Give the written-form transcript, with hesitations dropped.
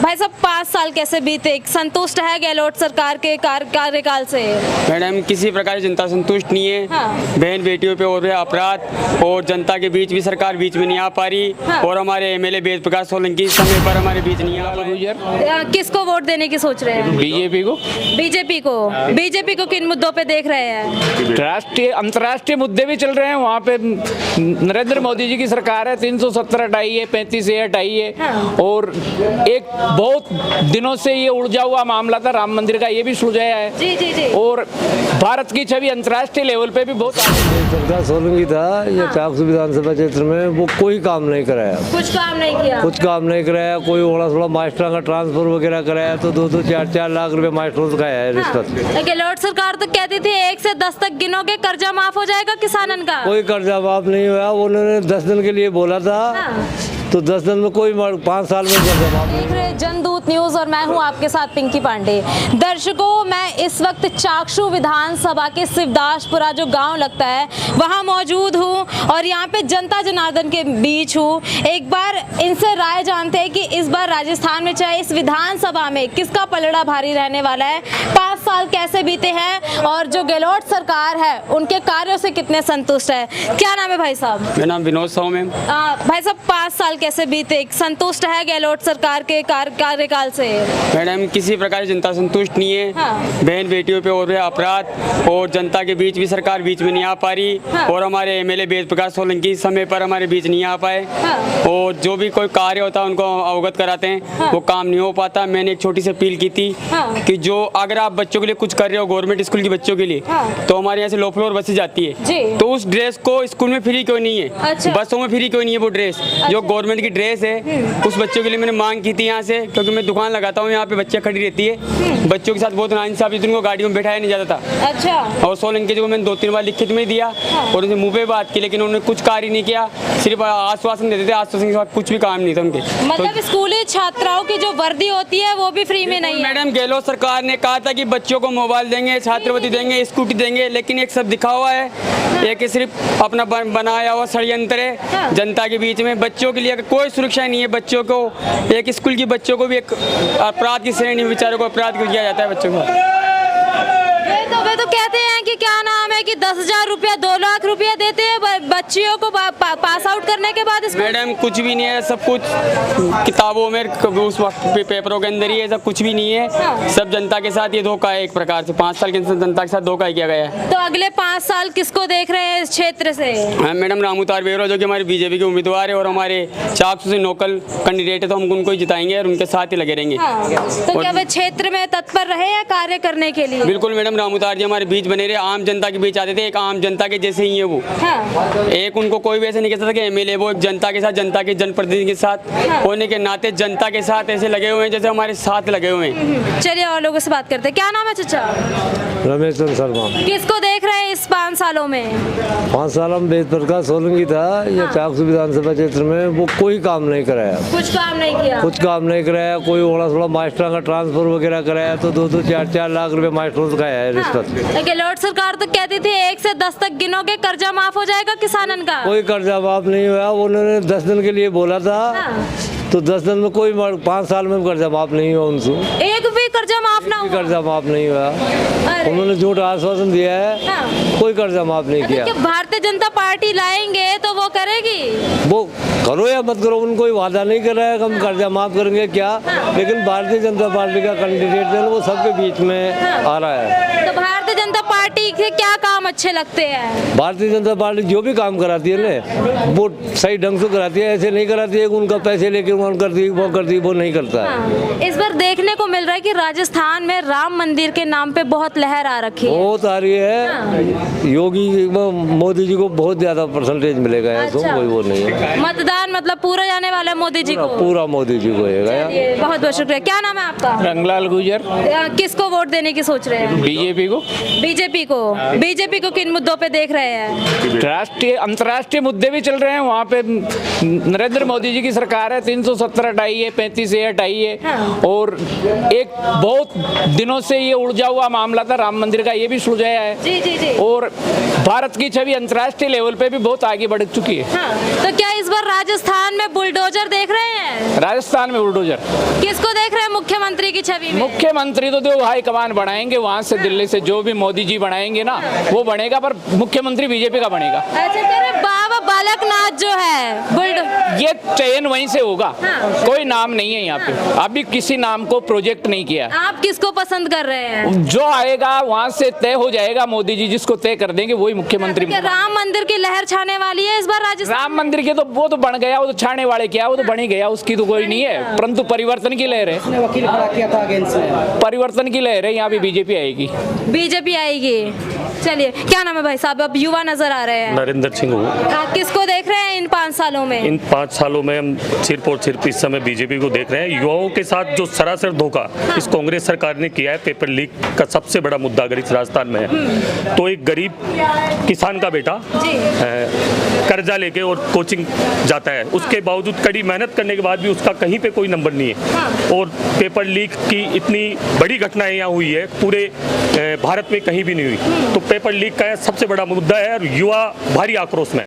भाई साहब 5 साल कैसे बीते, संतुष्ट है गहलोत सरकार के कार्यकाल से? मैडम किसी प्रकार की जनता संतुष्ट नहीं है। हाँ। बहन बेटियों पे हो रहे अपराध और जनता के बीच भी सरकार बीच में नहीं आ पा रही। हाँ। और हमारे एमएलए वेद प्रकाश सोलंकी समय पर हमारे बीच नहीं आ रहा। किसको वोट देने की सोच रहे हैं? बीजेपी को। बीजेपी को किन मुद्दों पे देख रहे हैं? राष्ट्रीय अंतर्राष्ट्रीय मुद्दे भी चल रहे हैं वहाँ पे। नरेंद्र मोदी जी की सरकार है, 370 हटाई है, 35A हटाई है। हाँ। और एक बहुत दिनों से ये उलझा हुआ मामला था राम मंदिर का, ये भी सुलझाया है। जी जी जी। और भारत की छवि अंतर्राष्ट्रीय लेवल पे भी बहुत सरकार सोलंकी था ये चाकसू विधानसभा क्षेत्र में, वो कोई काम नहीं कराया, कुछ काम नहीं किया। कुछ काम नहीं कराया। कोई थोड़ा मास्टरों का ट्रांसफर वगैरह कराया तो 2-2, 4-4 लाख रुपए मास्टरों से खाया है रिश्वत। गहलोत सरकार तो कहती थी 1 से 10 तक गिनोगे कर्जा माफ हो जाएगा किसानन का। कोई कर्जा माफ नहीं हुआ। उन्होंने 10 दिन के लिए बोला था, तो 10 दिन में कोई 5 साल में कर्जा माफ नहीं। देख रहे जनदूत न्यूज और मैं हूं आपके साथ पिंकी पांडे। दर्शकों, मैं इस वक्त चाकसू विधानसभा के शिवदासपुरा जो गांव लगता है वहां मौजूद हूं और यहां पे जनता जनार्दन के बीच हूं। एक बार इनसे राय जानते हैं कि इस बार राजस्थान में चाहे इस विधानसभा में किसका पलड़ा भारी रहने वाला है, 5 साल कैसे बीते हैं और जो गहलोत सरकार है उनके कार्यों से कितने संतुष्ट है। क्या नाम है भाई साहब? मेरा नाम विनोद साहू मैम। भाई साहब 5 साल कैसे बीते, संतुष्ट है गहलोत सरकार के कार्यकाल से? मैडम किसी प्रकार की जनता संतुष्ट नहीं है। हाँ। बहन बेटियों पे हो रहे अपराध और जनता के बीच भी सरकार बीच में नहीं आ पा रही। हाँ। और हमारे एमएलए वेद प्रकाश सोलंकी समय पर हमारे बीच नहीं आ पाए। हाँ। और जो भी कोई कार्य होता है उनको अवगत कराते हैं। हाँ। वो काम नहीं हो पाता। मैंने एक छोटी सी अपील की थी। हाँ। कि जो अगर आप बच्चों के लिए कुछ कर रहे हो गवर्नमेंट स्कूल के बच्चों के लिए, हाँ। तो हमारे यहाँ से लो फ्लोर बसें जाती जी। है, तो उस ड्रेस को स्कूल में फ्री क्यों नहीं है? अच्छा। बसों में फ्री क्यों नहीं है वो ड्रेस? जो गवर्नमेंट की ड्रेस है उस बच्चों के लिए मैंने मांग की थी यहाँ से, क्योंकि मैं दुकान लगाता हूँ, यहाँ पे बच्चे खड़ी रहती है। बच्चों के साथ बहुत नाइंसाफी, उनको गाड़ियों में बैठाया नहीं जाता था। अच्छा। और सोलंकी जी को मैंने 2-3 बार लिखित में दिया और उनसे मुंह पे बात की, लेकिन उन्होंने कुछ कार्य नहीं किया। सिर्फ आश्वासन देते थे, आश्वासन के बाद कुछ भी काम नहीं था उनके। मतलब स्कूली छात्राओं की जो वर्दी होती है वो भी फ्री में नहीं है? मैडम गहलोत सरकार ने कहा था कि बच्चों को मोबाइल देंगे, छात्रवृत्ति देंगे, स्कूटी देंगे, लेकिन एक सब दिखा हुआ है। एक सिर्फ अपना बनाया हुआ षड्यंत्र है जनता के बीच में। बच्चों के लिए कोई सुरक्षा नहीं है। बच्चों को एक स्कूल की बच्चों को भी एक अपराध की श्रेणी में बेचारों को अपराध किया जाता है बच्चों को। वे तो कहते हैं कि क्या नाम है कि 10,000 रुपया 2 लाख रुपया देते हैं बच्चियों को पास आउट करने के बाद। मैडम कुछ भी नहीं है, सब कुछ किताबों में उस वक्त पेपरों के अंदर ही है, सब कुछ भी नहीं है। हाँ। सब जनता के साथ ये धोखा है एक प्रकार से। 5 साल के अंदर जनता के साथ धोखा किया गया है। तो अगले 5 साल किसको देख रहे हैं इस क्षेत्र से? हाँ मैडम, रामू तारबेरो जो कि हमारे बीजेपी के उम्मीदवार है और हमारे चाकसू से लोकल कैंडिडेट है, तो हम उनको ही जिताएंगे और उनके साथ ही लगे रहेंगे। हाँ। तो क्या वे क्षेत्र में तत्पर रहे या कार्य करने के लिए? बिल्कुल मैडम, रामू तार जी हमारे बीच बने रहे, आम जनता के बीच आते थे। एक आम जनता के जैसे ही है वो। हाँ। एक उनको कोई भी ऐसे नहीं कहता था कि एमएलए, वो एक जनता के साथ, जनता के जनप्रतिनिधि के साथ होने के नाते जनता के साथ ऐसे लगे हुए हैं जैसे हमारे साथ लगे हुए हैं। चलिए और लोगों से बात करते हैं। क्या नाम है चाचा? रमेश चंद्र शर्मा। किसको देख रहे हैं इस 5 सालों में? 5 साल में वेद प्रकाश सोलंकी था ये चाकसू विधानसभा क्षेत्र में, वो कोई काम नहीं कराया, कुछ काम नहीं किया। कुछ काम नहीं कराया। कोई थोड़ा मास्टरों का ट्रांसफर वगैरह कराया तो 2-2, 4-4 लाख रुपए मास्टरों से खाया है रिश्वत। गहलोत सरकार तो कहती थी 1 से 10 तक गिनोगे कर्जा माफ हो जाएगा किसानन का। कोई कर्जा माफ नहीं हुआ। उन्होंने 10 दिन के लिए बोला था, तो 10 दिन में कोई 5 साल में कर्जा माफ नहीं हुआ उनसे। एक भी कर्जा माफ ना हुआ? कर्जा माफ नहीं हुआ। अरे। उन्होंने झूठ आश्वासन दिया है। हाँ। कोई कर्जा माफ नहीं किया। कि भारतीय जनता पार्टी लाएंगे तो वो करेगी। वो करो या मत करो, उनको कोई वादा नहीं कर रहा है कि हम कर्जा माफ करेंगे क्या। लेकिन भारतीय जनता पार्टी का कैंडिडेट है वो सबके बीच में आ रहा है। तो भारतीय जनता पार्टी के क्या काम अच्छे लगते हैं? भारतीय जनता पार्टी जो भी काम कराती है ना वो सही ढंग से कराती है। ऐसे नहीं कराती है कि उनका पैसे लेके वो नहीं करता है। हाँ। इस बार देखने को मिल रहा है कि राजस्थान में राम मंदिर के नाम पे बहुत लहर आ रखी है। बहुत आ रही है। योगी मोदी जी को बहुत ज्यादा परसेंटेज मिलेगा। ऐसा अच्छा। कोई वो नहीं है। मतदान मतलब पूरा जाने वाला है मोदी जी को? पूरा मोदी जी को चलिए, बहुत बहुत शुक्रिया। क्या नाम है आपका? रंगलाल गुजर। किसको वोट देने की सोच रहे हैं? बीजेपी को। बीजेपी को किन मुद्दों पे देख रहे हैं? राष्ट्रीय अंतर्राष्ट्रीय मुद्दे भी चल रहे हैं वहाँ पे। नरेंद्र मोदी जी की सरकार है, 370 हटाई है, 35A हटाई है। हाँ। और एक बहुत दिनों से ये उलझा हुआ मामला था राम मंदिर का, ये भी सुलझाया है। जी जी जी। और भारत की छवि अंतर्राष्ट्रीय लेवल पे भी बहुत आगे बढ़ चुकी है। हाँ। तो क्या इस इस बार राजस्थान में बुलडोजर देख रहे हैं? राजस्थान में बुलडोजर किसको देख रहे हैं मुख्यमंत्री की छवि में? मुख्यमंत्री तो जो हाई कमान बनाएंगे वहां से दिल्ली से जो भी मोदी जी बनाएंगे ना वो बनेगा, पर मुख्यमंत्री बीजेपी का बनेगा। अच्छा, तेरे बाबा बालकनाथ जो है ये चयन वहीं से होगा। कोई नाम नहीं है यहाँ पे, अभी किसी नाम को प्रोजेक्ट नहीं किया। आप किसको पसंद कर रहे हैं? जो आएगा वहां से तय हो जाएगा, मोदी जी जिसको तय कर देंगे वही मुख्यमंत्री। क्या राम मंदिर की लहर छाने वाली है इस बार राजस्थान? राम मंदिर के तो वो तो बन गया, वो तो छाने वाले क्या, वो तो बन ही गया, उसकी तो कोई नहीं है, परंतु परिवर्तन की लहर है। वकील खड़ा किया था अगेंस्ट में। परिवर्तन की लहर है, यहाँ पे बीजेपी आएगी। बीजेपी आएगी। चलिए, क्या नाम है भाई साहब? अब युवा नजर आ रहे हैं। नरेंद्र सिंह हूँ। आप किसको देख रहे हैं इन 5 सालों में? इन 5 सालों में हम सिर्फ और सिर्फ इस समय बीजेपी को देख रहे हैं। युवाओं के साथ जो सरासर धोखा इस कांग्रेस सरकार ने किया है, पेपर लीक का सबसे बड़ा मुद्दा अगर इस राजस्थान में है तो एक गरीब किसान का बेटा कर्जा लेके और कोचिंग जाता है, उसके बावजूद कड़ी मेहनत करने के बाद भी उसका कहीं पे कोई नंबर नहीं है। और पेपर लीक की इतनी बड़ी घटनाएं यहाँ हुई है, पूरे भारत में कहीं भी नहीं हुई। तो पेपर लीक का सबसे बड़ा मुद्दा है और युवा भारी आक्रोश में।